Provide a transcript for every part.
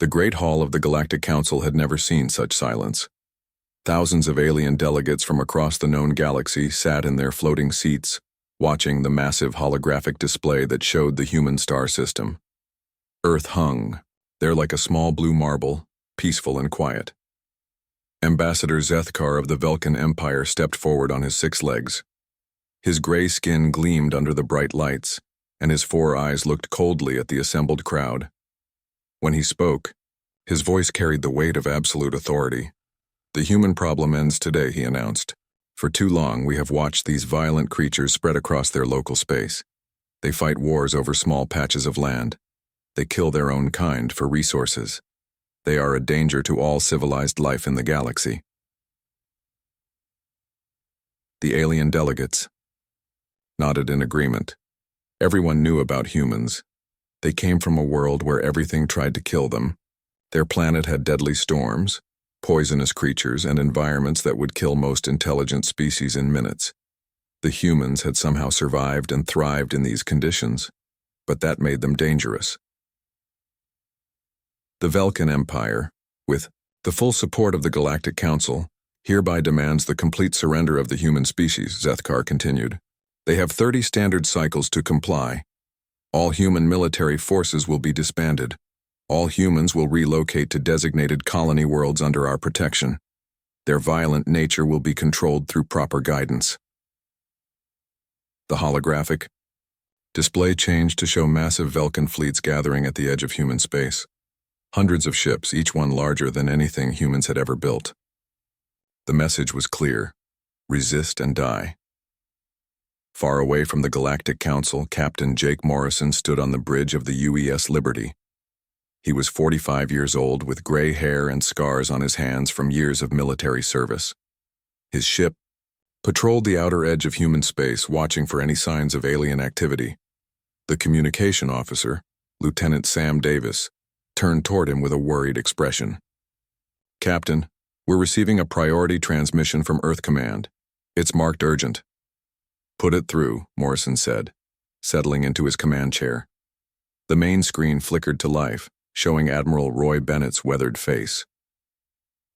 The Great Hall of the Galactic Council had never seen such silence. Thousands of alien delegates from across the known galaxy sat in their floating seats, watching the massive holographic display that showed the human star system. Earth hung, there like a small blue marble, peaceful and quiet. Ambassador Zethkar of the Velcan Empire stepped forward on his 6 legs. His gray skin gleamed under the bright lights, and his 4 eyes looked coldly at the assembled crowd. When he spoke, his voice carried the weight of absolute authority. "The human problem ends today," he announced. "For too long we have watched these violent creatures spread across their local space. They fight wars over small patches of land. They kill their own kind for resources. They are a danger to all civilized life in the galaxy." The alien delegates nodded in agreement. Everyone knew about humans. They came from a world where everything tried to kill them. Their planet had deadly storms, poisonous creatures, and environments that would kill most intelligent species in minutes. The humans had somehow survived and thrived in these conditions, but that made them dangerous. The Velcan Empire, with the full support of the Galactic Council, hereby demands the complete surrender of the human species, Zethkar continued. They have 30 standard cycles to comply. All human military forces will be disbanded. All humans will relocate to designated colony worlds under our protection. Their violent nature will be controlled through proper guidance. The holographic display changed to show massive Velcan fleets gathering at the edge of human space. Hundreds of ships, each one larger than anything humans had ever built. The message was clear: resist and die. Far away from the Galactic Council, Captain Jake Morrison stood on the bridge of the UES Liberty. He was 45 years old, with gray hair and scars on his hands from years of military service. His ship patrolled the outer edge of human space, watching for any signs of alien activity. The communication officer, Lieutenant Sam Davis, turned toward him with a worried expression. "Captain, we're receiving a priority transmission from Earth Command. It's marked urgent." "Put it through," Morrison said, settling into his command chair. The main screen flickered to life, showing Admiral Roy Bennett's weathered face.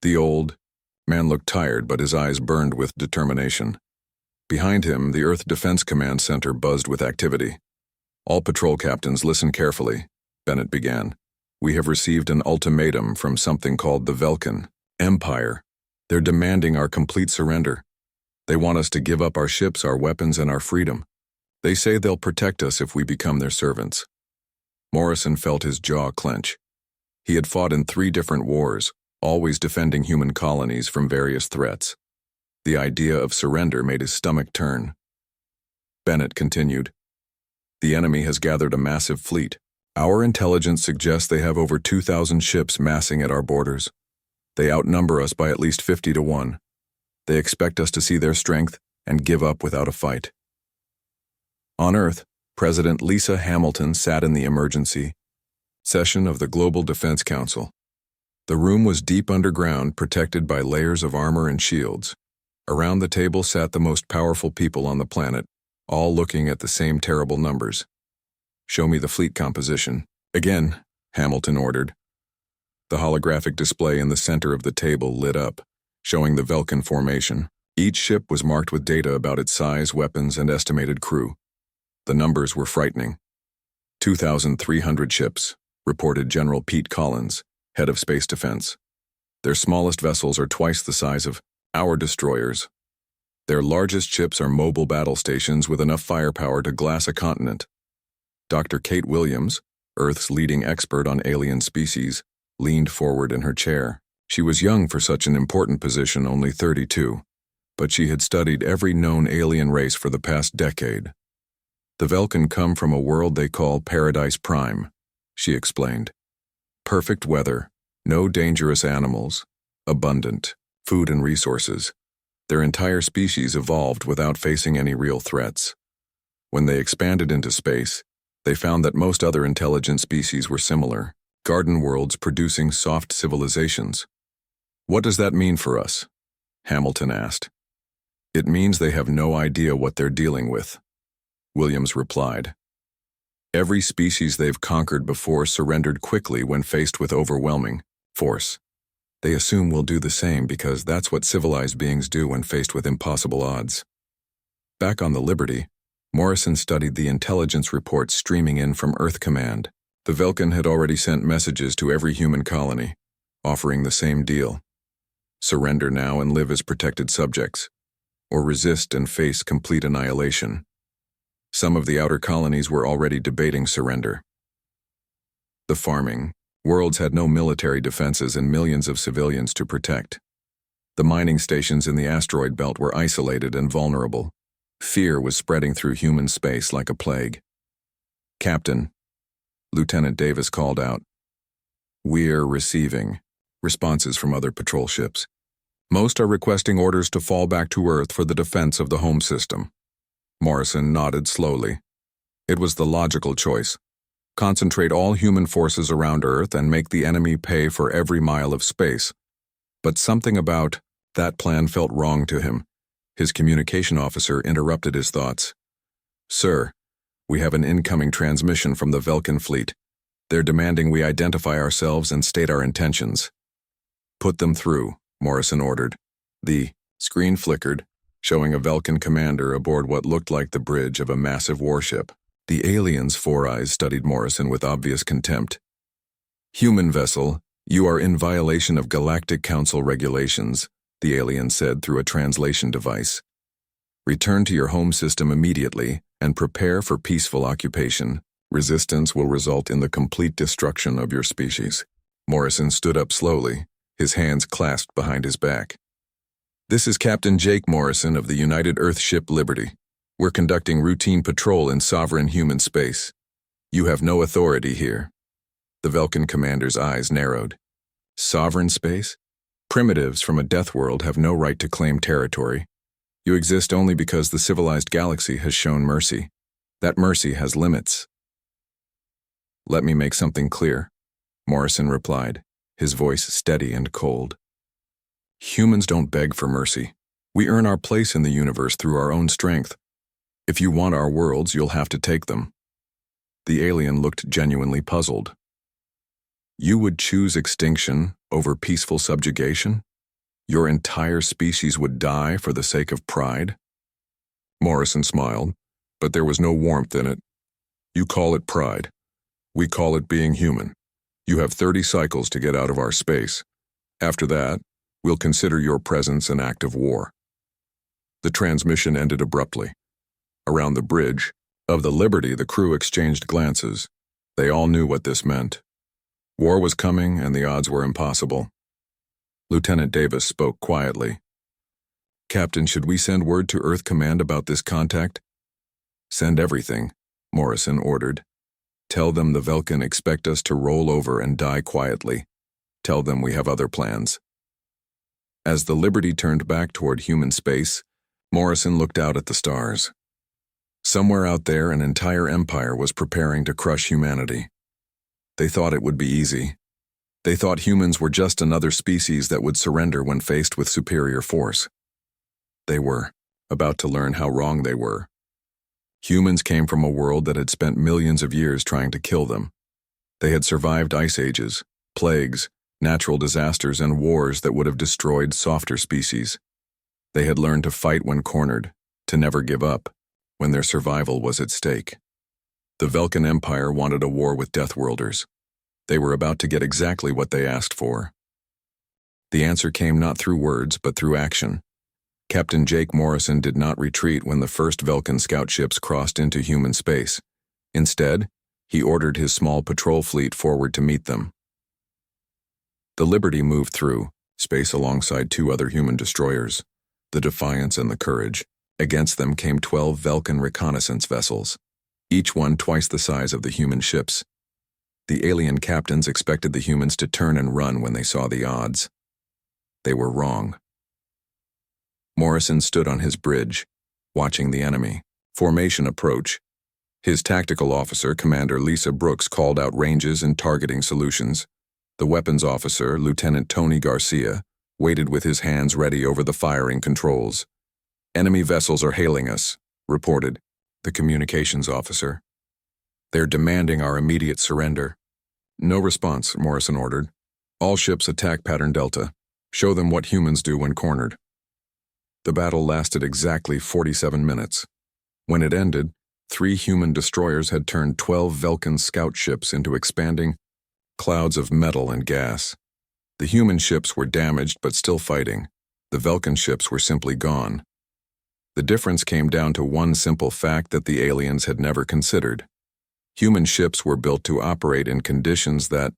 The old man looked tired, but his eyes burned with determination. Behind him, the Earth Defense Command Center buzzed with activity. "All patrol captains, listen carefully," Bennett began. "We have received an ultimatum from something called the Velcan Empire. They're demanding our complete surrender. They want us to give up our ships, our weapons, and our freedom. They say they'll protect us if we become their servants." Morrison felt his jaw clench. He had fought in 3 different wars, always defending human colonies from various threats. The idea of surrender made his stomach turn. Bennett continued, "The enemy has gathered a massive fleet. Our intelligence suggests they have over 2,000 ships massing at our borders. They outnumber us by at least 50 to 1. They expect us to see their strength and give up without a fight." On Earth, President Lisa Hamilton sat in the emergency session of the Global Defense Council. The room was deep underground, protected by layers of armor and shields. Around the table sat the most powerful people on the planet, all looking at the same terrible numbers. "Show me the fleet composition." "Again," Hamilton ordered. The holographic display in the center of the table lit up, showing the Velcan formation. Each ship was marked with data about its size, weapons, and estimated crew. The numbers were frightening. 2,300 ships, reported General Pete Collins, head of Space Defense. Their smallest vessels are twice the size of our destroyers. Their largest ships are mobile battle stations with enough firepower to glass a continent. Dr. Kate Williams, Earth's leading expert on alien species, leaned forward in her chair. She was young for such an important position, only 32, but she had studied every known alien race for the past decade. "The Velcan come from a world they call Paradise Prime," she explained. "Perfect weather, no dangerous animals, abundant food and resources. Their entire species evolved without facing any real threats. When they expanded into space, they found that most other intelligent species were similar, garden worlds producing soft civilizations." "What does that mean for us?" Hamilton asked. "It means they have no idea what they're dealing with," Williams replied. Every species they've conquered before surrendered quickly when faced with overwhelming force. They assume we'll do the same because that's what civilized beings do when faced with impossible odds. Back on the Liberty, Morrison studied the intelligence reports streaming in from Earth Command. The Velcan had already sent messages to every human colony, offering the same deal. Surrender now and live as protected subjects, or resist and face complete annihilation. Some of the outer colonies were already debating surrender. The farming worlds had no military defenses and millions of civilians to protect. The mining stations in the asteroid belt were isolated and vulnerable. Fear was spreading through human space like a plague. "Captain," Lieutenant Davis called out. "We're receiving responses from other patrol ships. Most are requesting orders to fall back to Earth for the defense of the home system." Morrison nodded slowly. It was the logical choice. Concentrate all human forces around Earth and make the enemy pay for every mile of space. But something about that plan felt wrong to him. His communication officer interrupted his thoughts. "Sir, we have an incoming transmission from the Velcan fleet. They're demanding we identify ourselves and state our intentions." "Put them through," Morrison ordered. The screen flickered, showing a Velcan commander aboard what looked like the bridge of a massive warship. The alien's four eyes studied Morrison with obvious contempt. "Human vessel, you are in violation of Galactic Council regulations," the alien said through a translation device. "Return to your home system immediately and prepare for peaceful occupation. Resistance will result in the complete destruction of your species." Morrison stood up slowly, his hands clasped behind his back. "This is Captain Jake Morrison of the United Earth ship Liberty. We're conducting routine patrol in sovereign human space. You have no authority here." The Velcan commander's eyes narrowed. "Sovereign space? Primitives from a death world have no right to claim territory. You exist only because the civilized galaxy has shown mercy. That mercy has limits." "Let me make something clear," Morrison replied, his voice steady and cold. "Humans don't beg for mercy. We earn our place in the universe through our own strength. If you want our worlds, you'll have to take them." The alien looked genuinely puzzled. "You would choose extinction over peaceful subjugation? Your entire species would die for the sake of pride?" Morrison smiled, but there was no warmth in it. "You call it pride. We call it being human. You have 30 cycles to get out of our space. After that, we'll consider your presence an act of war." The transmission ended abruptly. Around the bridge of the Liberty, the crew exchanged glances. They all knew what this meant. War was coming, and the odds were impossible. Lieutenant Davis spoke quietly. "Captain, should we send word to Earth Command about this contact?" "Send everything," Morrison ordered. "Tell them the Velcan expect us to roll over and die quietly. Tell them we have other plans." As the Liberty turned back toward human space, Morrison looked out at the stars. Somewhere out there, an entire empire was preparing to crush humanity. They thought it would be easy. They thought humans were just another species that would surrender when faced with superior force. They were about to learn how wrong they were. Humans came from a world that had spent millions of years trying to kill them. They had survived ice ages, plagues, natural disasters, and wars that would have destroyed softer species. They had learned to fight when cornered, to never give up, when their survival was at stake. The Velcan Empire wanted a war with Deathworlders. They were about to get exactly what they asked for. The answer came not through words, but through action. Captain Jake Morrison did not retreat when the first Velcan scout ships crossed into human space. Instead, he ordered his small patrol fleet forward to meet them. The Liberty moved through space alongside two other human destroyers, the Defiance and the Courage. Against them came 12 Velcan reconnaissance vessels, each one twice the size of the human ships. The alien captains expected the humans to turn and run when they saw the odds. They were wrong. Morrison stood on his bridge, watching the enemy formation approach. His tactical officer, Commander Lisa Brooks, called out ranges and targeting solutions. The weapons officer, Lieutenant Tony Garcia, waited with his hands ready over the firing controls. "Enemy vessels are hailing us," reported the communications officer. They're demanding our immediate surrender. No response, Morrison ordered. All ships attack pattern Delta. Show them what humans do when cornered. The battle lasted exactly 47 minutes. When it ended, 3 human destroyers had turned 12 Velcan scout ships into expanding clouds of metal and gas. The human ships were damaged but still fighting. The Velcan ships were simply gone. The difference came down to one simple fact that the aliens had never considered. Human ships were built to operate in conditions that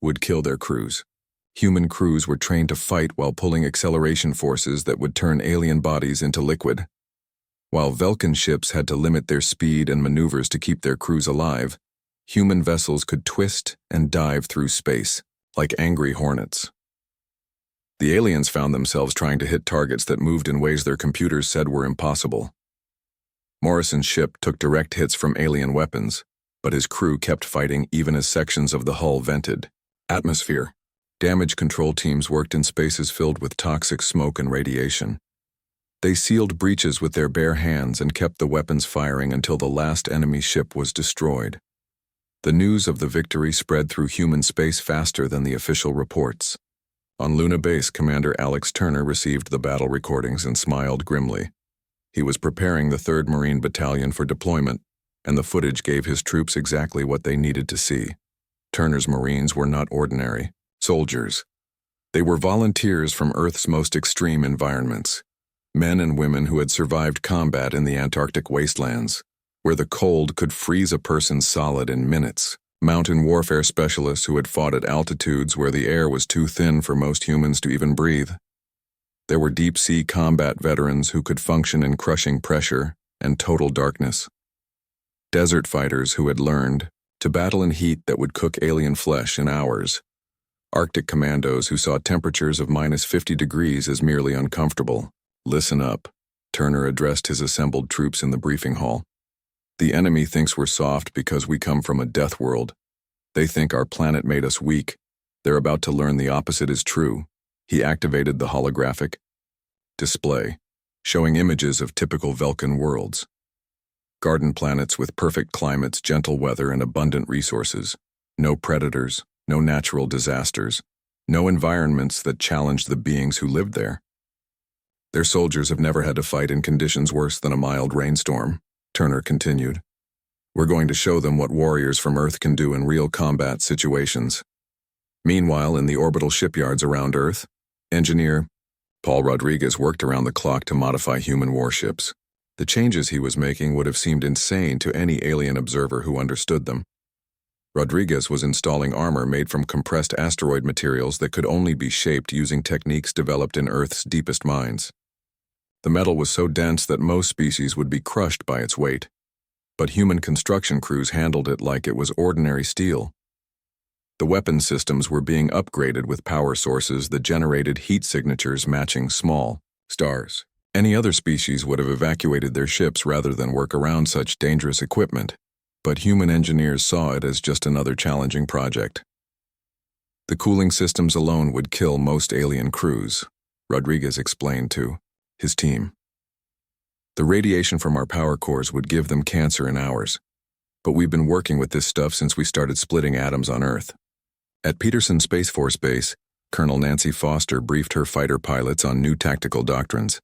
would kill their crews. Human crews were trained to fight while pulling acceleration forces that would turn alien bodies into liquid. While Velcan ships had to limit their speed and maneuvers to keep their crews alive, human vessels could twist and dive through space, like angry hornets. The aliens found themselves trying to hit targets that moved in ways their computers said were impossible. Morrison's ship took direct hits from alien weapons, but his crew kept fighting even as sections of the hull vented. Atmosphere. Damage control teams worked in spaces filled with toxic smoke and radiation. They sealed breaches with their bare hands and kept the weapons firing until the last enemy ship was destroyed. The news of the victory spread through human space faster than the official reports. On Luna Base, Commander Alex Turner received the battle recordings and smiled grimly. He was preparing the 3rd Marine Battalion for deployment, and the footage gave his troops exactly what they needed to see. Turner's Marines were not ordinary soldiers. They were volunteers from Earth's most extreme environments, men and women who had survived combat in the Antarctic wastelands, where the cold could freeze a person solid in minutes, mountain warfare specialists who had fought at altitudes where the air was too thin for most humans to even breathe. There were deep-sea combat veterans who could function in crushing pressure and total darkness. Desert fighters who had learned to battle in heat that would cook alien flesh in hours. Arctic commandos who saw temperatures of -50 degrees as merely uncomfortable. Listen up, Turner addressed his assembled troops in the briefing hall. The enemy thinks we're soft because we come from a death world. They think our planet made us weak. They're about to learn the opposite is true. He activated the holographic display, showing images of typical Velcan worlds. Garden planets with perfect climates, gentle weather, and abundant resources. No predators, no natural disasters, no environments that challenged the beings who lived there. Their soldiers have never had to fight in conditions worse than a mild rainstorm, Turner continued. We're going to show them what warriors from Earth can do in real combat situations. Meanwhile, in the orbital shipyards around Earth, engineer Paul Rodriguez worked around the clock to modify human warships. The changes he was making would have seemed insane to any alien observer who understood them. Rodriguez was installing armor made from compressed asteroid materials that could only be shaped using techniques developed in Earth's deepest mines. The metal was so dense that most species would be crushed by its weight, but human construction crews handled it like it was ordinary steel. The weapon systems were being upgraded with power sources that generated heat signatures matching small stars. Any other species would have evacuated their ships rather than work around such dangerous equipment, but human engineers saw it as just another challenging project. The cooling systems alone would kill most alien crews, Rodriguez explained to his team. The radiation from our power cores would give them cancer in hours, but we've been working with this stuff since we started splitting atoms on Earth. At Peterson Space Force Base, Colonel Nancy Foster briefed her fighter pilots on new tactical doctrines.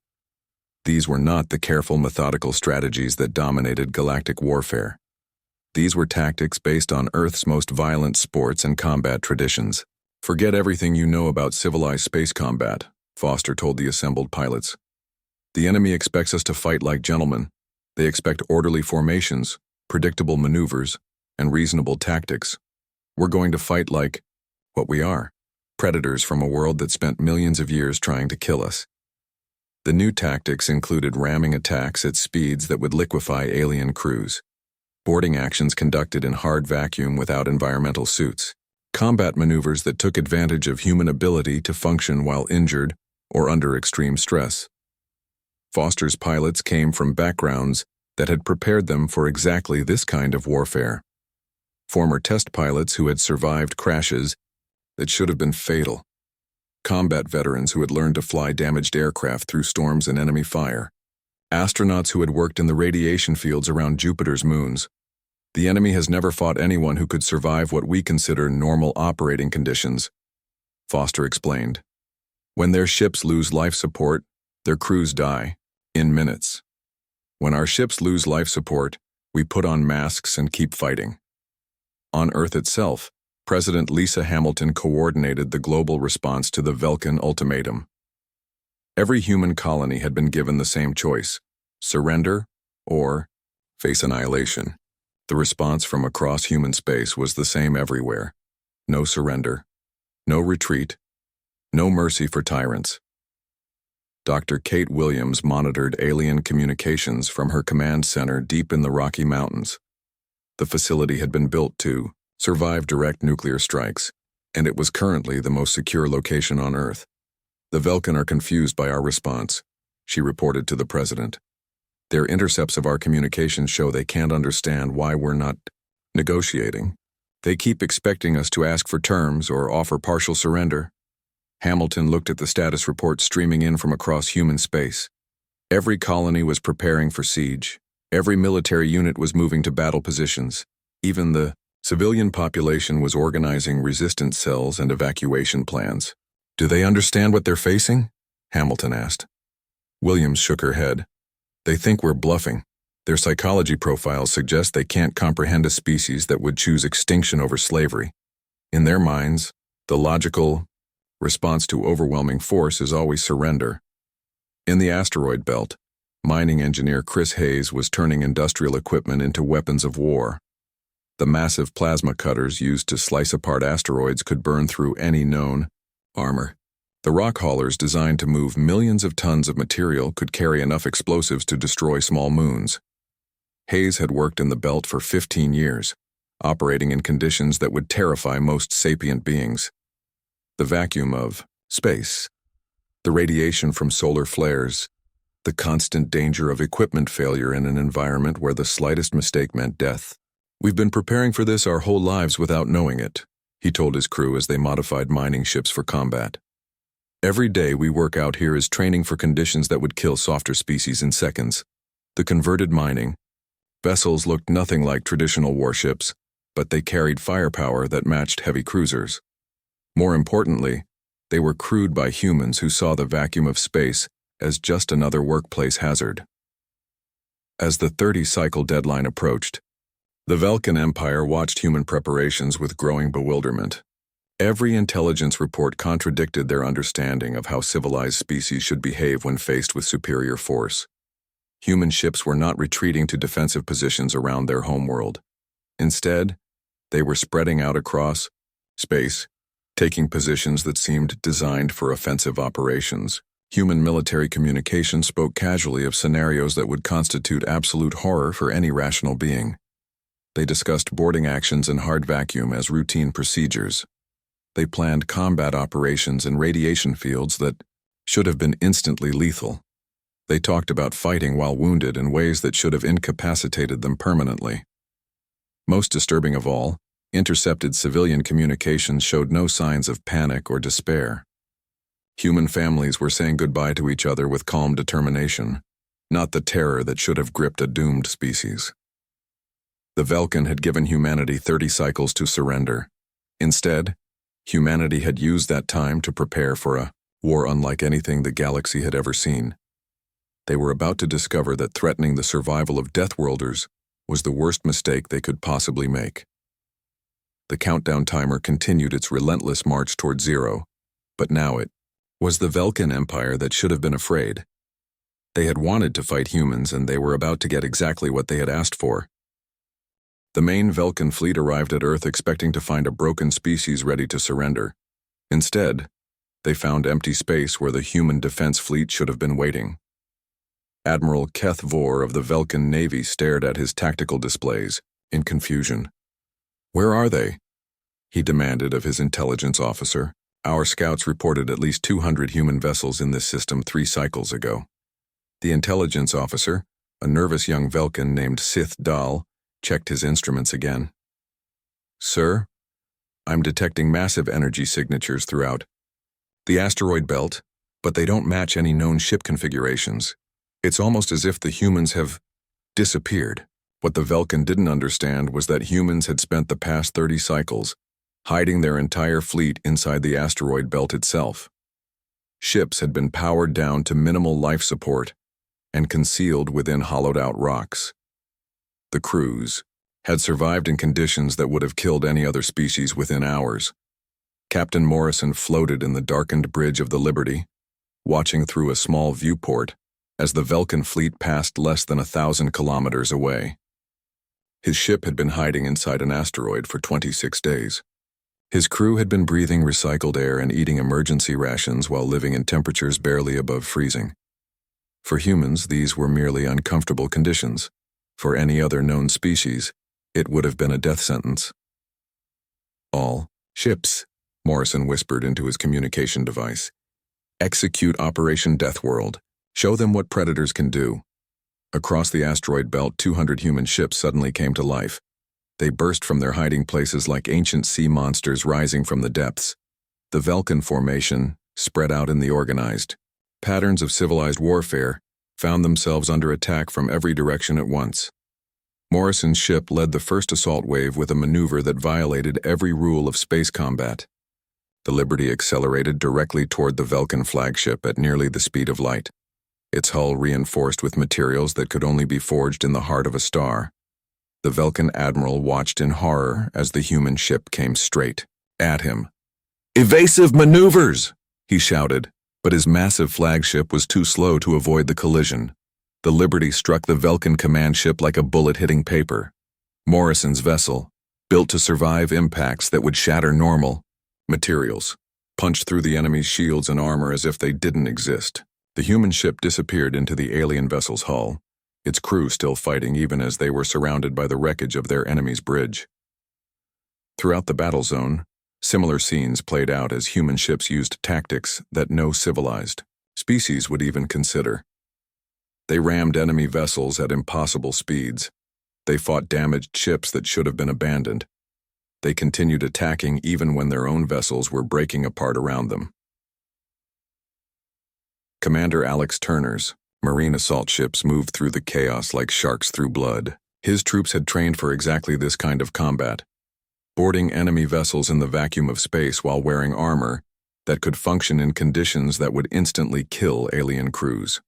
These were not the careful, methodical strategies that dominated galactic warfare. These were tactics based on Earth's most violent sports and combat traditions. Forget everything you know about civilized space combat, Foster told the assembled pilots. The enemy expects us to fight like gentlemen. They expect orderly formations, predictable maneuvers, and reasonable tactics. We're going to fight like what we are, predators from a world that spent millions of years trying to kill us. The new tactics included ramming attacks at speeds that would liquefy alien crews, boarding actions conducted in hard vacuum without environmental suits, combat maneuvers that took advantage of human ability to function while injured or under extreme stress. Foster's pilots came from backgrounds that had prepared them for exactly this kind of warfare. Former test pilots who had survived crashes that should have been fatal. Combat veterans who had learned to fly damaged aircraft through storms and enemy fire. Astronauts who had worked in the radiation fields around Jupiter's moons. The enemy has never fought anyone who could survive what we consider normal operating conditions, Foster explained. When their ships lose life support, their crews die, in minutes. When our ships lose life support, we put on masks and keep fighting. On Earth itself, President Lisa Hamilton coordinated the global response to the Velcan ultimatum. Every human colony had been given the same choice: surrender or face annihilation. The response from across human space was the same everywhere: no surrender, no retreat, no mercy for tyrants. Dr. Kate Williams monitored alien communications from her command center deep in the Rocky Mountains. The facility had been built to survive direct nuclear strikes, and it was currently the most secure location on Earth. The Velcan are confused by our response, she reported to the president. Their intercepts of our communications show they can't understand why we're not negotiating. They keep expecting us to ask for terms or offer partial surrender. Hamilton looked at the status report streaming in from across human space. Every colony was preparing for siege. Every military unit was moving to battle positions. Even the civilian population was organizing resistance cells and evacuation plans. Do they understand what they're facing? Hamilton asked. Williams shook her head. They think we're bluffing. Their psychology profiles suggest they can't comprehend a species that would choose extinction over slavery. In their minds, the logical response to overwhelming force is always surrender. In the asteroid belt, mining engineer Chris Hayes was turning industrial equipment into weapons of war. The massive plasma cutters used to slice apart asteroids could burn through any known armor. The rock haulers designed to move millions of tons of material could carry enough explosives to destroy small moons. Hayes had worked in the belt for 15 years, operating in conditions that would terrify most sapient beings. The vacuum of space, the radiation from solar flares, the constant danger of equipment failure in an environment where the slightest mistake meant death. We've been preparing for this our whole lives without knowing it, he told his crew as they modified mining ships for combat. Every day we work out here is training for conditions that would kill softer species in seconds. The converted mining vessels looked nothing like traditional warships, but they carried firepower that matched heavy cruisers. More importantly, they were crewed by humans who saw the vacuum of space as just another workplace hazard. As the 30-cycle deadline approached, the Velcan Empire watched human preparations with growing bewilderment. Every intelligence report contradicted their understanding of how civilized species should behave when faced with superior force. Human ships were not retreating to defensive positions around their homeworld. Instead, they were spreading out across space, taking positions that seemed designed for offensive operations. Human military communication spoke casually of scenarios that would constitute absolute horror for any rational being. They discussed boarding actions in hard vacuum as routine procedures. They planned combat operations in radiation fields that should have been instantly lethal. They talked about fighting while wounded in ways that should have incapacitated them permanently. Most disturbing of all, intercepted civilian communications showed no signs of panic or despair. Human families were saying goodbye to each other with calm determination, not the terror that should have gripped a doomed species. The Velcan had given humanity 30 cycles to surrender. Instead, humanity had used that time to prepare for a war unlike anything the galaxy had ever seen. They were about to discover that threatening the survival of Deathworlders was the worst mistake they could possibly make. The countdown timer continued its relentless march toward zero, but now it was the Velcan Empire that should have been afraid. They had wanted to fight humans, and they were about to get exactly what they had asked for. The main Velcan fleet arrived at Earth expecting to find a broken species ready to surrender. Instead, they found empty space where the human defense fleet should have been waiting. Admiral Keth Vore of the Velcan Navy stared at his tactical displays, in confusion. "Where are they?" he demanded of his intelligence officer. "Our scouts reported at least 200 human vessels in this system 3 cycles ago." The intelligence officer, a nervous young Velcan named Sith Dal, checked his instruments again. "Sir, I'm detecting massive energy signatures throughout the asteroid belt, but they don't match any known ship configurations. It's almost as if the humans have disappeared." What the Velcan didn't understand was that humans had spent the past 30 cycles hiding their entire fleet inside the asteroid belt itself. Ships had been powered down to minimal life support and concealed within hollowed-out rocks. The crews had survived in conditions that would have killed any other species within hours. Captain Morrison floated in the darkened bridge of the Liberty, watching through a small viewport as the Velcan fleet passed less than 1,000 kilometers away. His ship had been hiding inside an asteroid for 26 days. His crew had been breathing recycled air and eating emergency rations while living in temperatures barely above freezing. For humans, these were merely uncomfortable conditions. For any other known species, it would have been a death sentence. "All ships," Morrison whispered into his communication device. "Execute Operation Deathworld. Show them what predators can do." Across the asteroid belt, 200 human ships suddenly came to life. They burst from their hiding places like ancient sea monsters rising from the depths. The Velcan formation, spread out in the organized patterns of civilized warfare, found themselves under attack from every direction at once. Morrison's ship led the first assault wave with a maneuver that violated every rule of space combat. The Liberty accelerated directly toward the Velcan flagship at nearly the speed of light, its hull reinforced with materials that could only be forged in the heart of a star. The Velcan admiral watched in horror as the human ship came straight at him. "Evasive maneuvers!" he shouted, but his massive flagship was too slow to avoid the collision. The Liberty struck the Velcan command ship like a bullet hitting paper. Morrison's vessel, built to survive impacts that would shatter normal materials, punched through the enemy's shields and armor as if they didn't exist. The human ship disappeared into the alien vessel's hull, its crew still fighting even as they were surrounded by the wreckage of their enemy's bridge. Throughout the battle zone, similar scenes played out as human ships used tactics that no civilized species would even consider. They rammed enemy vessels at impossible speeds. They fought damaged ships that should have been abandoned. They continued attacking even when their own vessels were breaking apart around them. Commander Alex Turner's marine assault ships moved through the chaos like sharks through blood. His troops had trained for exactly this kind of combat, boarding enemy vessels in the vacuum of space while wearing armor that could function in conditions that would instantly kill alien crews.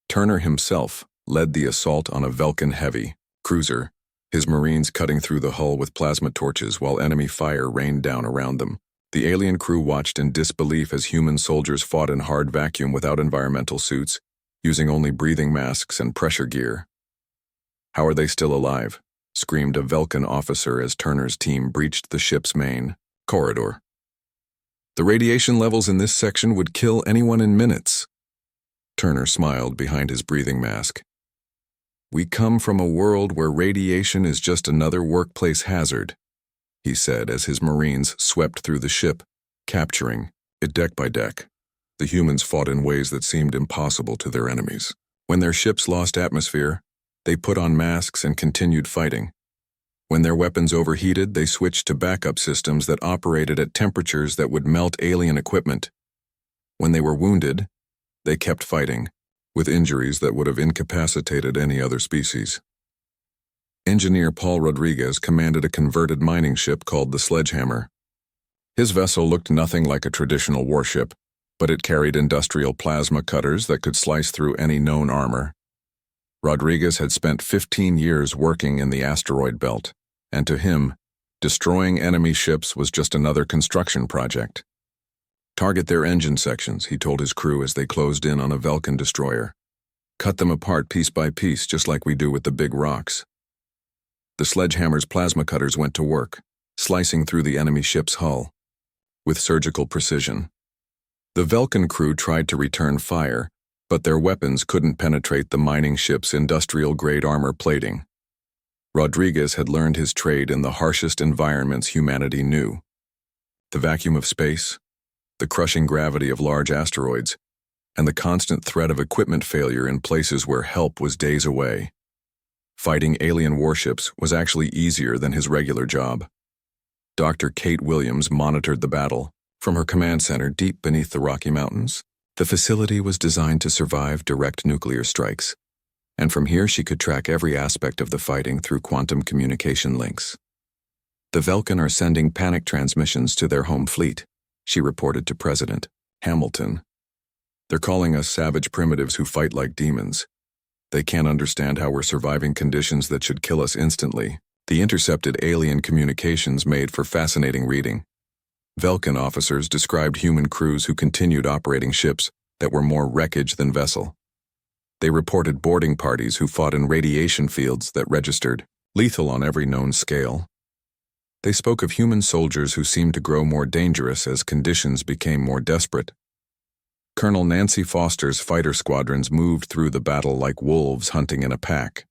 Turner himself led the assault on a Velcan heavy cruiser, his Marines cutting through the hull with plasma torches while enemy fire rained down around them. The alien crew watched in disbelief as human soldiers fought in hard vacuum without environmental suits, using only breathing masks and pressure gear. "How are they still alive?" screamed a Velcan officer as Turner's team breached the ship's main corridor. "The radiation levels in this section would kill anyone in minutes." Turner smiled behind his breathing mask. "We come from a world where radiation is just another workplace hazard," he said as his Marines swept through the ship, capturing it deck by deck. The humans fought in ways that seemed impossible to their enemies. When their ships lost atmosphere, they put on masks and continued fighting. When their weapons overheated, they switched to backup systems that operated at temperatures that would melt alien equipment. When they were wounded, they kept fighting, with injuries that would have incapacitated any other species. Engineer Paul Rodriguez commanded a converted mining ship called the Sledgehammer. His vessel looked nothing like a traditional warship, but it carried industrial plasma cutters that could slice through any known armor. Rodriguez had spent 15 years working in the asteroid belt, and to him, destroying enemy ships was just another construction project. "Target their engine sections," he told his crew as they closed in on a Velcan destroyer. "Cut them apart piece by piece, just like we do with the big rocks." The Sledgehammer's plasma cutters went to work, slicing through the enemy ship's hull with surgical precision. The Velcan crew tried to return fire, but their weapons couldn't penetrate the mining ship's industrial-grade armor plating. Rodriguez had learned his trade in the harshest environments humanity knew: the vacuum of space, the crushing gravity of large asteroids, and the constant threat of equipment failure in places where help was days away. Fighting alien warships was actually easier than his regular job. Dr. Kate Williams monitored the battle from her command center deep beneath the Rocky Mountains. The facility was designed to survive direct nuclear strikes. and from here she could track every aspect of the fighting through quantum communication links. "The Velcan are sending panic transmissions to their home fleet," she reported to President Hamilton. "They're calling us savage primitives who fight like demons. They can't understand how we're surviving conditions that should kill us instantly." The intercepted alien communications made for fascinating reading. Velcan officers described human crews who continued operating ships that were more wreckage than vessel. They reported boarding parties who fought in radiation fields that registered lethal on every known scale. They spoke of human soldiers who seemed to grow more dangerous as conditions became more desperate. Colonel Nancy Foster's fighter squadrons moved through the battle like wolves hunting in a pack.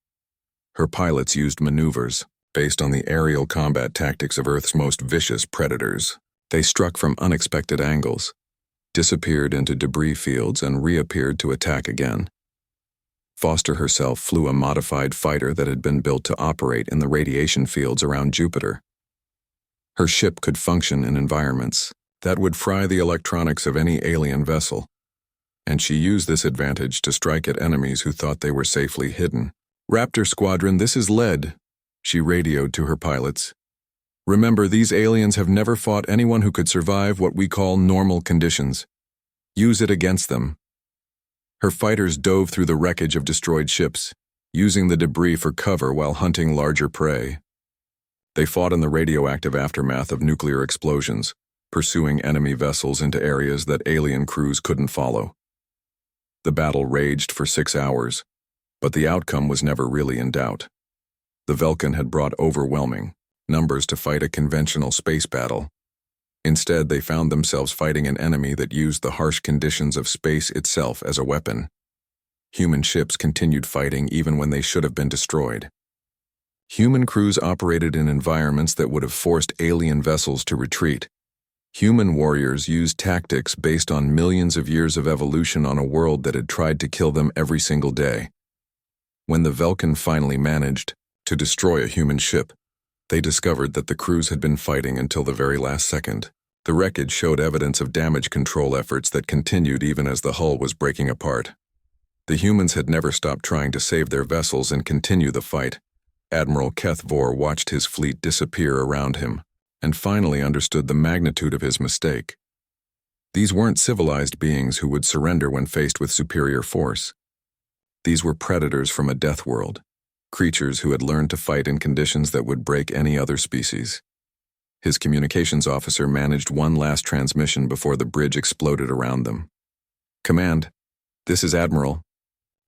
Her pilots used maneuvers based on the aerial combat tactics of Earth's most vicious predators. They struck from unexpected angles, disappeared into debris fields, and reappeared to attack again. Foster herself flew a modified fighter that had been built to operate in the radiation fields around Jupiter. Her ship could function in environments that would fry the electronics of any alien vessel, and she used this advantage to strike at enemies who thought they were safely hidden. "Raptor Squadron, this is Lead," she radioed to her pilots. "Remember, these aliens have never fought anyone who could survive what we call normal conditions. Use it against them." Her fighters dove through the wreckage of destroyed ships, using the debris for cover while hunting larger prey. They fought in the radioactive aftermath of nuclear explosions, pursuing enemy vessels into areas that alien crews couldn't follow. The battle raged for 6 hours, but the outcome was never really in doubt. The Velcan had brought overwhelming numbers to fight a conventional space battle. Instead, they found themselves fighting an enemy that used the harsh conditions of space itself as a weapon. Human ships continued fighting even when they should have been destroyed. Human crews operated in environments that would have forced alien vessels to retreat. Human warriors used tactics based on millions of years of evolution on a world that had tried to kill them every single day. When the Velcan finally managed to destroy a human ship, they discovered that the crews had been fighting until the very last second. The wreckage showed evidence of damage control efforts that continued even as the hull was breaking apart. The humans had never stopped trying to save their vessels and continue the fight. Admiral Kethvor watched his fleet disappear around him and finally understood the magnitude of his mistake. These weren't civilized beings who would surrender when faced with superior force. These were predators from a death world, creatures who had learned to fight in conditions that would break any other species. His communications officer managed one last transmission before the bridge exploded around them. "Command, this is Admiral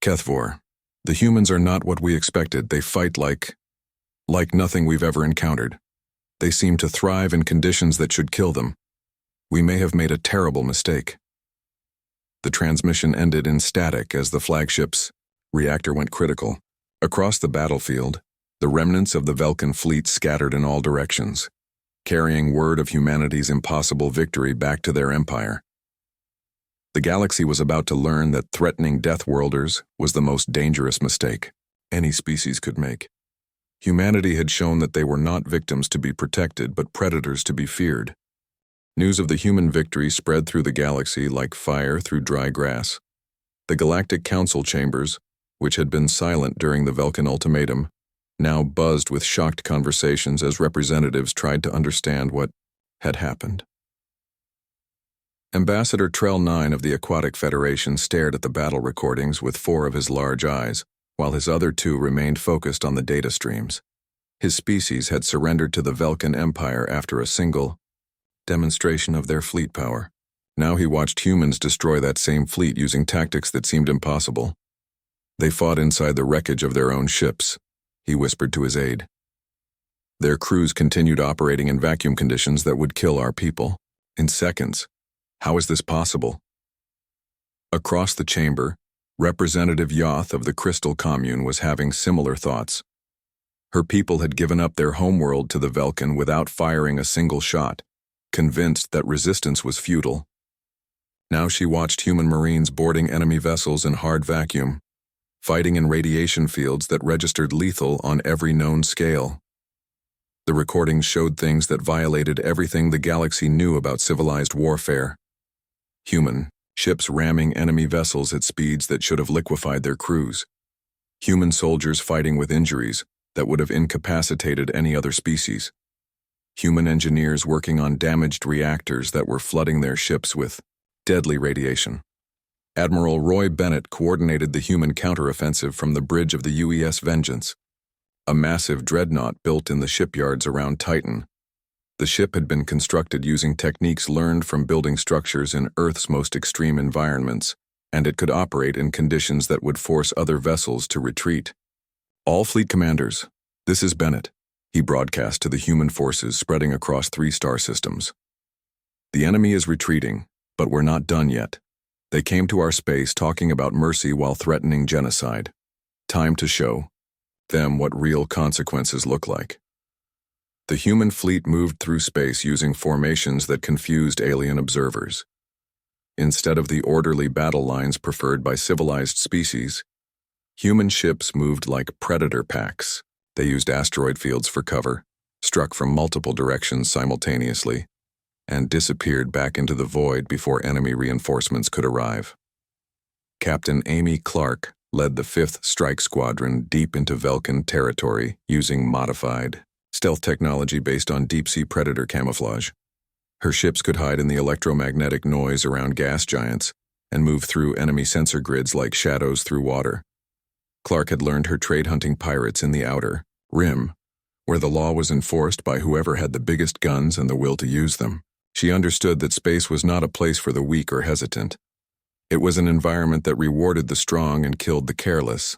Kethvor. The humans are not what we expected. They fight like nothing we've ever encountered. They seem to thrive in conditions that should kill them. We may have made a terrible mistake." The transmission ended in static as the flagship's reactor went critical. Across the battlefield, the remnants of the Velcan fleet scattered in all directions, carrying word of humanity's impossible victory back to their empire. The galaxy was about to learn that threatening Deathworlders was the most dangerous mistake any species could make. Humanity had shown that they were not victims to be protected, but predators to be feared. News of the human victory spread through the galaxy like fire through dry grass. The Galactic Council chambers, which had been silent during the Velcan ultimatum, now buzzed with shocked conversations as representatives tried to understand what had happened. Ambassador Trell 9 of the Aquatic Federation stared at the battle recordings with 4 of his large eyes, while his other 2 remained focused on the data streams. His species had surrendered to the Velcan Empire after a single demonstration of their fleet power. Now he watched humans destroy that same fleet using tactics that seemed impossible. "They fought inside the wreckage of their own ships," he whispered to his aide. "Their crews continued operating in vacuum conditions that would kill our people in seconds. How is this possible?" Across the chamber, Representative Yoth of the Crystal Commune was having similar thoughts. Her people had given up their homeworld to the Velcan without firing a single shot, convinced that resistance was futile. Now she watched human marines boarding enemy vessels in hard vacuum, fighting in radiation fields that registered lethal on every known scale. The recordings showed things that violated everything the galaxy knew about civilized warfare. Human ships ramming enemy vessels at speeds that should have liquefied their crews. Human soldiers fighting with injuries that would have incapacitated any other species. Human engineers working on damaged reactors that were flooding their ships with deadly radiation. Admiral Roy Bennett coordinated the human counteroffensive from the bridge of the UES Vengeance, a massive dreadnought built in the shipyards around Titan. The ship had been constructed using techniques learned from building structures in Earth's most extreme environments, and it could operate in conditions that would force other vessels to retreat. All fleet commanders, this is Bennett, he broadcast to the human forces spreading across 3 star systems. The enemy is retreating, but we're not done yet. They came to our space talking about mercy while threatening genocide. Time to show them what real consequences look like. The human fleet moved through space using formations that confused alien observers. Instead of the orderly battle lines preferred by civilized species, human ships moved like predator packs. They used asteroid fields for cover, struck from multiple directions simultaneously, and disappeared back into the void before enemy reinforcements could arrive. Captain Amy Clark led the 5th Strike Squadron deep into Velcan territory using modified stealth technology based on deep-sea predator camouflage. Her ships could hide in the electromagnetic noise around gas giants and move through enemy sensor grids like shadows through water. Clark had learned her trade-hunting pirates in the outer rim, where the law was enforced by whoever had the biggest guns and the will to use them. She understood that space was not a place for the weak or hesitant. It was an environment that rewarded the strong and killed the careless.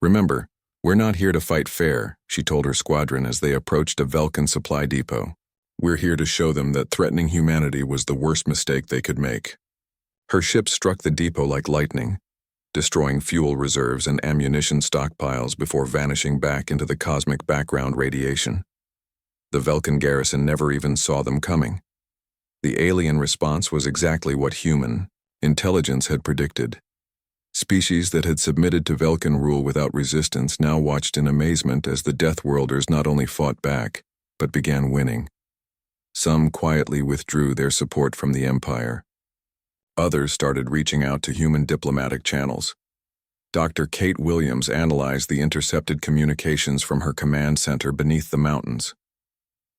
Remember, we're not here to fight fair, she told her squadron as they approached a Velcan supply depot. We're here to show them that threatening humanity was the worst mistake they could make. Her ships struck the depot like lightning, destroying fuel reserves and ammunition stockpiles before vanishing back into the cosmic background radiation. The Velcan garrison never even saw them coming. The alien response was exactly what human intelligence had predicted. Species that had submitted to Velcan rule without resistance now watched in amazement as the Deathworlders not only fought back, but began winning. Some quietly withdrew their support from the Empire. Others started reaching out to human diplomatic channels. Dr. Kate Williams analyzed the intercepted communications from her command center beneath the mountains.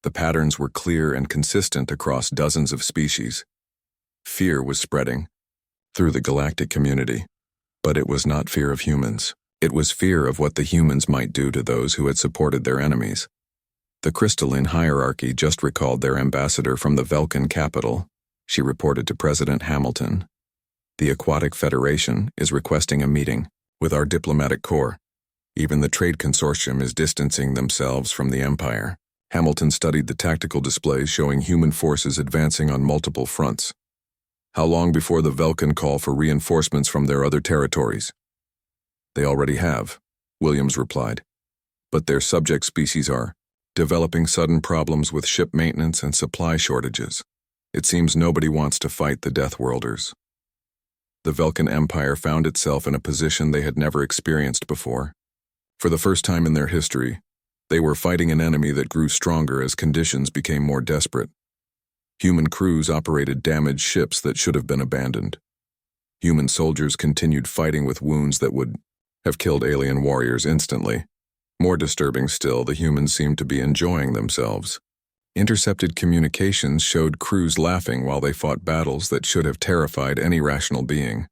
The patterns were clear and consistent across dozens of species. Fear was spreading through the galactic community, but it was not fear of humans. It was fear of what the humans might do to those who had supported their enemies. The crystalline hierarchy just recalled their ambassador from the Velcan capital, she reported to President Hamilton. The Aquatic Federation is requesting a meeting with our diplomatic corps. Even the trade consortium is distancing themselves from the Empire. Hamilton studied the tactical displays showing human forces advancing on multiple fronts. How long before the Velcan call for reinforcements from their other territories? They already have, Williams replied. But their subject species are developing sudden problems with ship maintenance and supply shortages. It seems nobody wants to fight the Deathworlders. The Velcan Empire found itself in a position they had never experienced before. For the first time in their history, they were fighting an enemy that grew stronger as conditions became more desperate. Human crews operated damaged ships that should have been abandoned. Human soldiers continued fighting with wounds that would have killed alien warriors instantly. More disturbing still, the humans seemed to be enjoying themselves. Intercepted communications showed crews laughing while they fought battles that should have terrified any rational being.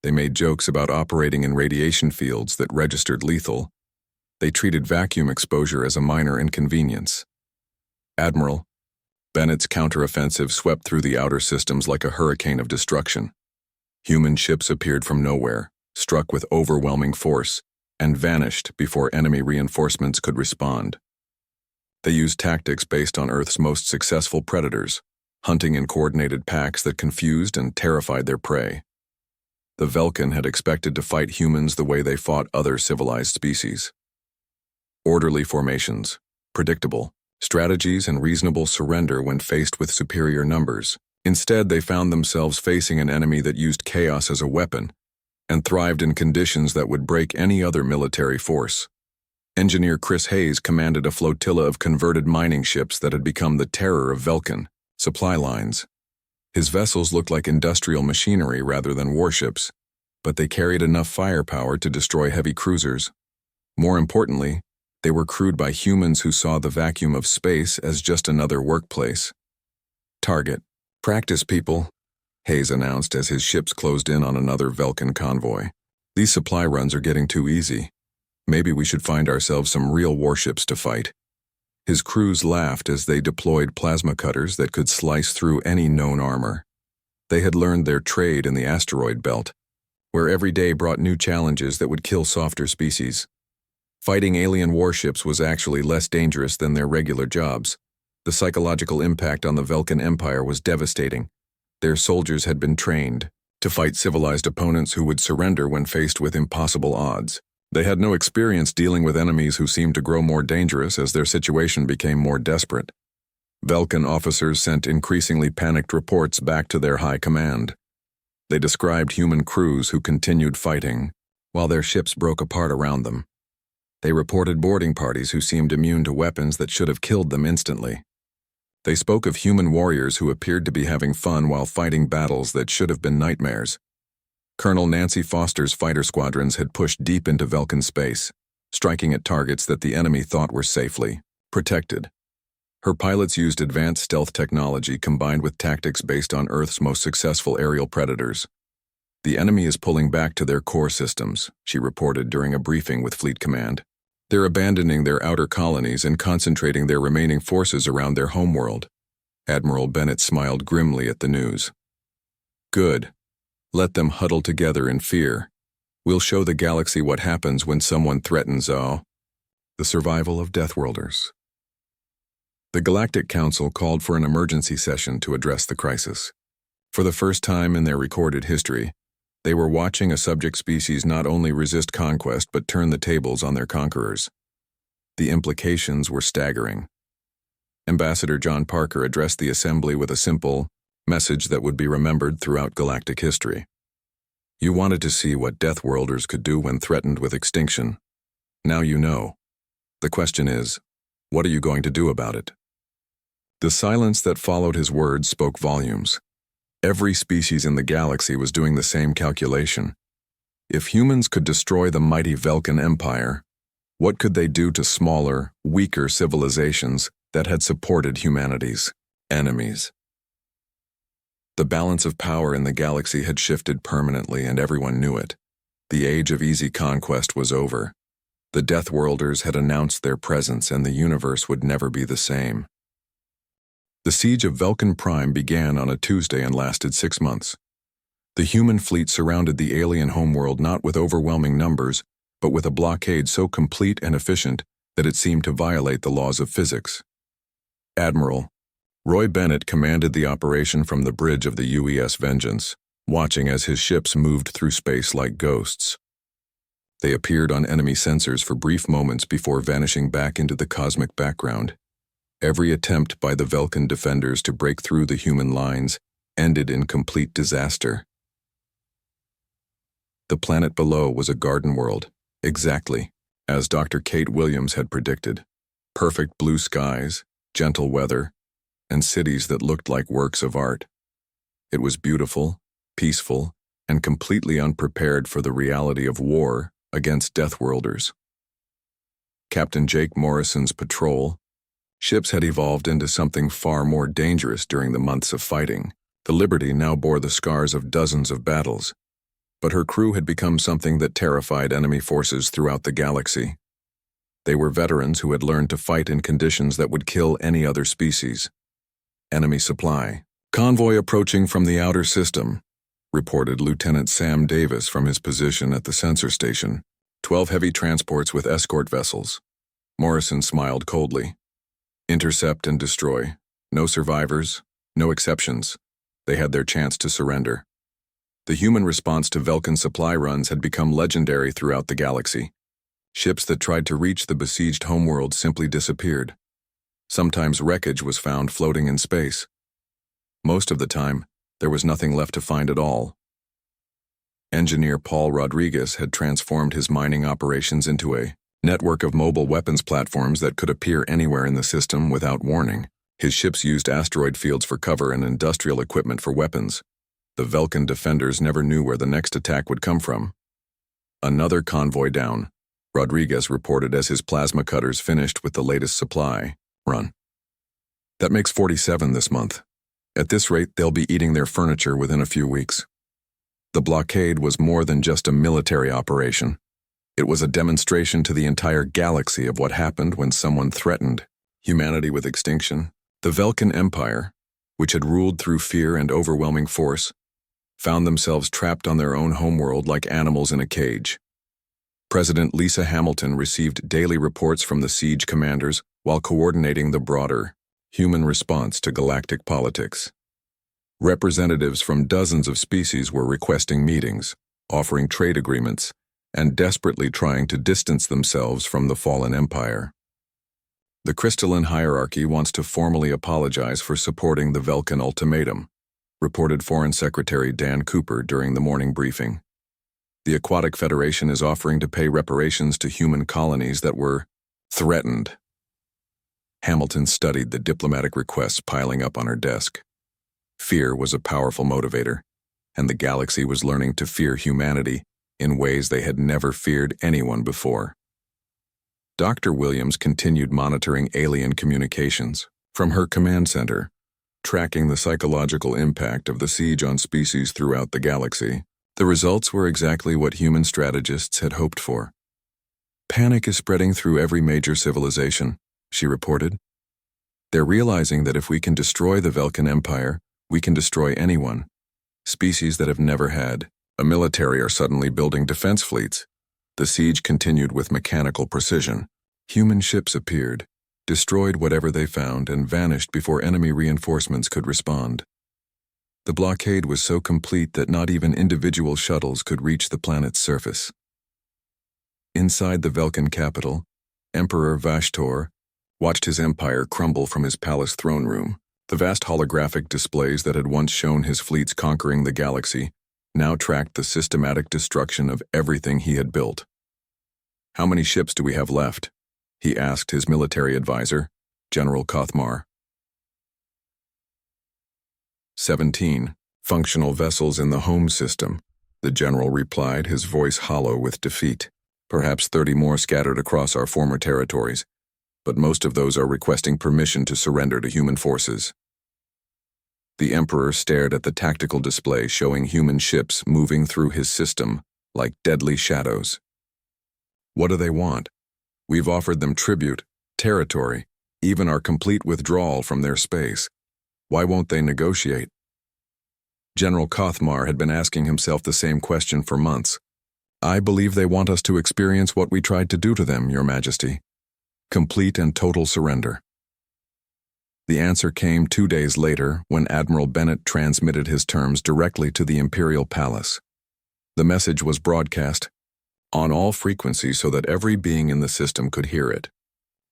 They made jokes about operating in radiation fields that registered lethal. They treated vacuum exposure as a minor inconvenience. Admiral Bennett's counteroffensive swept through the outer systems like a hurricane of destruction. Human ships appeared from nowhere, struck with overwhelming force, and vanished before enemy reinforcements could respond. They used tactics based on Earth's most successful predators, hunting in coordinated packs that confused and terrified their prey. The Velcan had expected to fight humans the way they fought other civilized species. Orderly formations, predictable strategies, and reasonable surrender when faced with superior numbers. Instead, they found themselves facing an enemy that used chaos as a weapon and thrived in conditions that would break any other military force. Engineer Chris Hayes commanded a flotilla of converted mining ships that had become the terror of Velcan supply lines. His vessels looked like industrial machinery rather than warships, but they carried enough firepower to destroy heavy cruisers. More importantly, they were crewed by humans who saw the vacuum of space as just another workplace. Target. Practice, people, Hayes announced as his ships closed in on another Velcan convoy. These supply runs are getting too easy. Maybe we should find ourselves some real warships to fight. His crews laughed as they deployed plasma cutters that could slice through any known armor. They had learned their trade in the asteroid belt, where every day brought new challenges that would kill softer species. Fighting alien warships was actually less dangerous than their regular jobs. The psychological impact on the Velcan Empire was devastating. Their soldiers had been trained to fight civilized opponents who would surrender when faced with impossible odds. They had no experience dealing with enemies who seemed to grow more dangerous as their situation became more desperate. Velcan officers sent increasingly panicked reports back to their high command. They described human crews who continued fighting, while their ships broke apart around them. They reported boarding parties who seemed immune to weapons that should have killed them instantly. They spoke of human warriors who appeared to be having fun while fighting battles that should have been nightmares. Colonel Nancy Foster's fighter squadrons had pushed deep into Velcan space, striking at targets that the enemy thought were safely protected. Her pilots used advanced stealth technology combined with tactics based on Earth's most successful aerial predators. The enemy is pulling back to their core systems, she reported during a briefing with Fleet Command. They're abandoning their outer colonies and concentrating their remaining forces around their homeworld. Admiral Bennett smiled grimly at the news. Good. Let them huddle together in fear. We'll show the galaxy what happens when someone threatens the survival of Deathworlders. The Galactic Council called for an emergency session to address the crisis. For the first time in their recorded history, they were watching a subject species not only resist conquest but turn the tables on their conquerors. The implications were staggering. Ambassador John Parker addressed the assembly with a simple message that would be remembered throughout galactic history. You wanted to see what Deathworlders could do when threatened with extinction. Now you know. The question is, what are you going to do about it? The silence that followed his words spoke volumes. Every species in the galaxy was doing the same calculation. If humans could destroy the mighty Velcan Empire, what could they do to smaller, weaker civilizations that had supported humanity's enemies? The balance of power in the galaxy had shifted permanently, and everyone knew it. The age of easy conquest was over. The Deathworlders had announced their presence, and the universe would never be the same. The siege of Velcan Prime began on a Tuesday and lasted 6 months. The human fleet surrounded the alien homeworld not with overwhelming numbers, but with a blockade so complete and efficient that it seemed to violate the laws of physics. Admiral Roy Bennett commanded the operation from the bridge of the UES Vengeance, watching as his ships moved through space like ghosts. They appeared on enemy sensors for brief moments before vanishing back into the cosmic background. Every attempt by the Velcan defenders to break through the human lines ended in complete disaster. The planet below was a garden world, exactly as Dr. Kate Williams had predicted. Perfect blue skies, gentle weather, and cities that looked like works of art. It was beautiful, peaceful, and completely unprepared for the reality of war against Deathworlders. Captain Jake Morrison's patrol ships had evolved into something far more dangerous during the months of fighting. The Liberty now bore the scars of dozens of battles, but her crew had become something that terrified enemy forces throughout the galaxy. They were veterans who had learned to fight in conditions that would kill any other species. Enemy supply. Convoy approaching from the outer system, reported Lieutenant Sam Davis from his position at the sensor station. 12 heavy transports with escort vessels. Morrison smiled coldly. Intercept and destroy. No survivors, no exceptions. They had their chance to surrender. The human response to Velcan supply runs had become legendary throughout the galaxy. Ships that tried to reach the besieged homeworld simply disappeared. Sometimes wreckage was found floating in space. Most of the time, there was nothing left to find at all. Engineer Paul Rodriguez had transformed his mining operations into a network of mobile weapons platforms that could appear anywhere in the system without warning. His ships used asteroid fields for cover and industrial equipment for weapons. The Velcan defenders never knew where the next attack would come from. Another convoy down, Rodriguez reported as his plasma cutters finished with the latest supply run. That makes 47 this month. At this rate, they'll be eating their furniture within a few weeks. The blockade was more than just a military operation. It was a demonstration to the entire galaxy of what happened when someone threatened humanity with extinction. The Velcan Empire, which had ruled through fear and overwhelming force, found themselves trapped on their own homeworld like animals in a cage. President Lisa Hamilton received daily reports from the siege commanders while coordinating the broader human response to galactic politics. Representatives from dozens of species were requesting meetings, offering trade agreements, and desperately trying to distance themselves from the fallen empire. The crystalline hierarchy wants to formally apologize for supporting the Velcan ultimatum, reported Foreign Secretary Dan Cooper during the morning briefing. The Aquatic Federation is offering to pay reparations to human colonies that were threatened. Hamilton studied the diplomatic requests piling up on her desk. Fear was a powerful motivator, and the galaxy was learning to fear humanity in ways they had never feared anyone before. Dr. Williams continued monitoring alien communications from her command center, tracking the psychological impact of the siege on species throughout the galaxy. The results were exactly what human strategists had hoped for. Panic is spreading through every major civilization, she reported. They're realizing that if we can destroy the Velcan Empire, we can destroy anyone. Species that have never had a military are suddenly building defense fleets. The siege continued with mechanical precision. Human ships appeared, destroyed whatever they found, and vanished before enemy reinforcements could respond. The blockade was so complete that not even individual shuttles could reach the planet's surface. Inside the Velcan capital, Emperor Vashtor watched his empire crumble from his palace throne room. The vast holographic displays that had once shown his fleets conquering the galaxy now tracked the systematic destruction of everything he had built. "How many ships do we have left?" he asked his military advisor, General Kothmar. 17 functional vessels in the home system, the general replied, his voice hollow with defeat. Perhaps 30 more scattered across our former territories, but most of those are requesting permission to surrender to human forces. The Emperor stared at the tactical display showing human ships moving through his system like deadly shadows. What do they want? We've offered them tribute, territory, even our complete withdrawal from their space. Why won't they negotiate? General Kothmar had been asking himself the same question for months. I believe they want us to experience what we tried to do to them, Your Majesty. Complete and total surrender. The answer came 2 days later when Admiral Bennett transmitted his terms directly to the Imperial Palace. The message was broadcast on all frequencies so that every being in the system could hear it.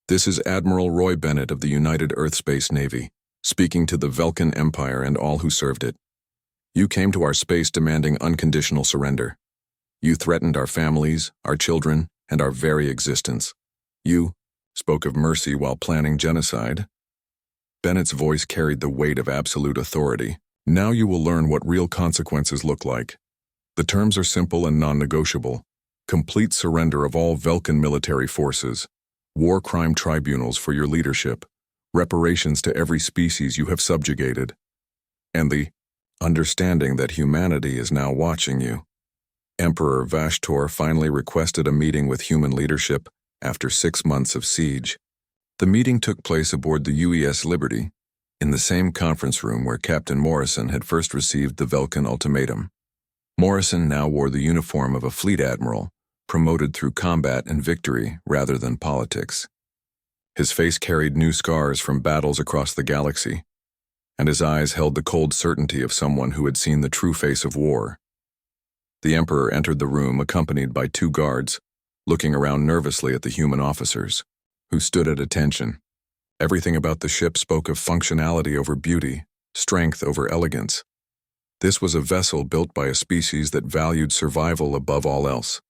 This is Admiral Roy Bennett of the United Earthspace Navy, speaking to the Velcan Empire and all who served it. You came to our space demanding unconditional surrender. You threatened our families, our children, and our very existence. You spoke of mercy while planning genocide. Bennett's voice carried the weight of absolute authority. Now you will learn what real consequences look like. The terms are simple and non-negotiable. Complete surrender of all Velcan military forces, war crime tribunals for your leadership, reparations to every species you have subjugated, and the understanding that humanity is now watching you. Emperor Vashtor finally requested a meeting with human leadership after 6 months of siege. The meeting took place aboard the UES Liberty, in the same conference room where Captain Morrison had first received the Velcan ultimatum. Morrison now wore the uniform of a fleet admiral, promoted through combat and victory rather than politics. His face carried new scars from battles across the galaxy, and his eyes held the cold certainty of someone who had seen the true face of war. The Emperor entered the room accompanied by 2 guards, looking around nervously at the human officers, who stood at attention. Everything about the ship spoke of functionality over beauty, strength over elegance. This was a vessel built by a species that valued survival above all else.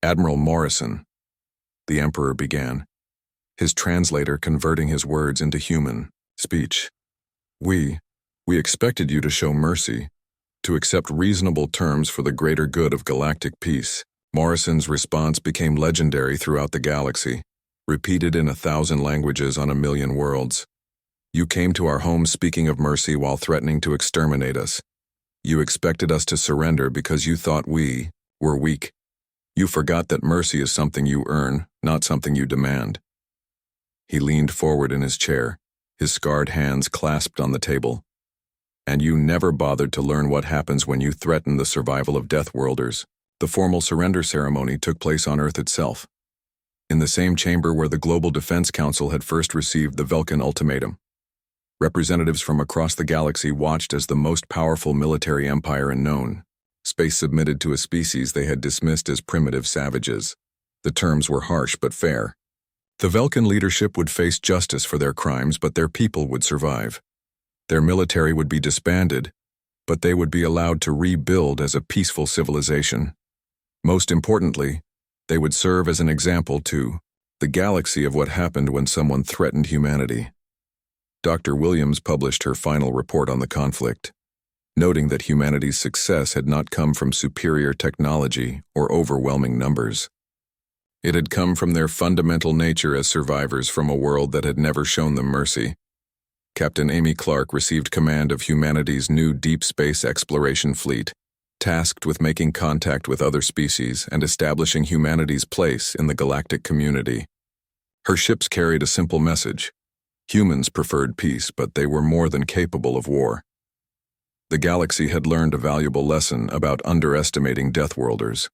Admiral Morrison, the Emperor began, his translator converting his words into human speech. We expected you to show mercy, to accept reasonable terms for the greater good of galactic peace. Morrison's response became legendary throughout the galaxy, repeated in 1,000 languages on 1,000,000 worlds. You came to our home speaking of mercy while threatening to exterminate us. You expected us to surrender because you thought we were weak. You forgot that mercy is something you earn, not something you demand. He leaned forward in his chair, his scarred hands clasped on the table. And you never bothered to learn what happens when you threaten the survival of Deathworlders. The formal surrender ceremony took place on Earth itself, in the same chamber where the Global Defense Council had first received the Velcan ultimatum. Representatives from across the galaxy watched as the most powerful military empire in known space submitted to a species they had dismissed as primitive savages. The terms were harsh but fair. The Velcan leadership would face justice for their crimes, but their people would survive. Their military would be disbanded, but they would be allowed to rebuild as a peaceful civilization. Most importantly, they would serve as an example to the galaxy of what happened when someone threatened humanity. Dr. Williams published her final report on the conflict, noting that humanity's success had not come from superior technology or overwhelming numbers. It had come from their fundamental nature as survivors from a world that had never shown them mercy. Captain Amy Clark received command of humanity's new deep space exploration fleet, tasked with making contact with other species and establishing humanity's place in the galactic community. Her ships carried a simple message. Humans preferred peace, but they were more than capable of war. The galaxy had learned a valuable lesson about underestimating Deathworlders.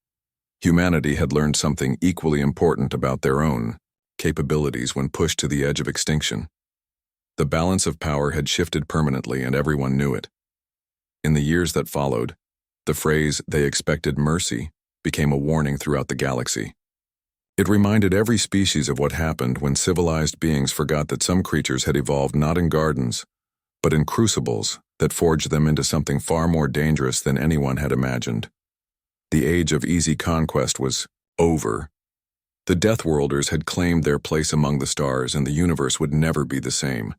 Humanity had learned something equally important about their own capabilities when pushed to the edge of extinction. The balance of power had shifted permanently, and everyone knew it. In the years that followed, the phrase, "they expected mercy," became a warning throughout the galaxy. It reminded every species of what happened when civilized beings forgot that some creatures had evolved not in gardens, but in crucibles that forged them into something far more dangerous than anyone had imagined. The age of easy conquest was over. The Deathworlders had claimed their place among the stars, and the universe would never be the same.